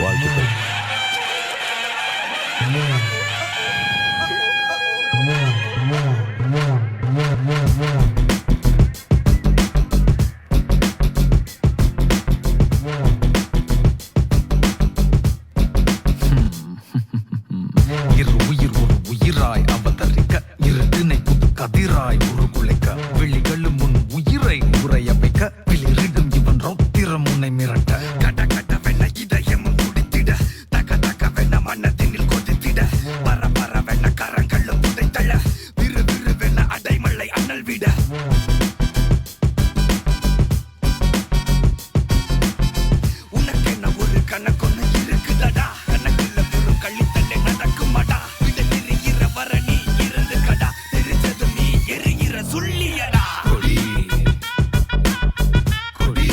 வாழ்த்துக்கள். இரு உயிர் ஒரு உயிராய் அவதரிக்க இரு திணை புது கதிராய் உருகுலைக்க விழிகளும் முன் உயிரை உரைய வைக்க விளிரிடும் இவன் ரௌத்திரம் முனை மிரட்ட கட கட வெண்ண இதயமும் துடித்திட தக தக வெண்ண மன்னத்தினில் கொதித்திட பர பர வெண்ண கரங்களும் புதைத்தள விறு விறு வெண்ண அடைமழை அனல் விட உனக்கென்ன ஒரு கணக்கொன்னு இருக்குதடா கணக்குள்ள ஒரு கள்ளித்தள்ளை நடக்குமாடா விட எரிகிற வர நீ இருந்து கடா தெரிஞ்சது நீ எரிகிற சொல்லியடா கொடி கொடி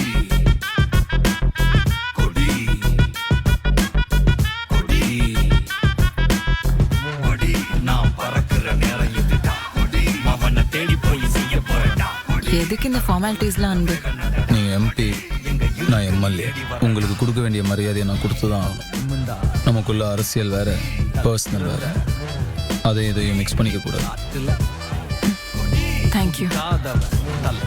கொடி கொடி கொடி நான் பறக்கிற நேரம் இதுடா கொடி அவனை தேடி போய் செய்ய போறடா எதுக்கு இந்த ஃபார்மாலிட்டிஸ்லாம் அன்பு? நீங்க எம்பி, நான் எம்எல்ஏ. உங்களுக்கு கொடுக்க வேண்டிய மரியாதையை நான் கொடுத்துதான் ஆகணும். நமக்குள்ள அரசியல் வேற, பர்சனல் வேற. அதை இதையும் மிக்ஸ் பண்ணிக்க கூடாது. தேங்க்யூ. தலை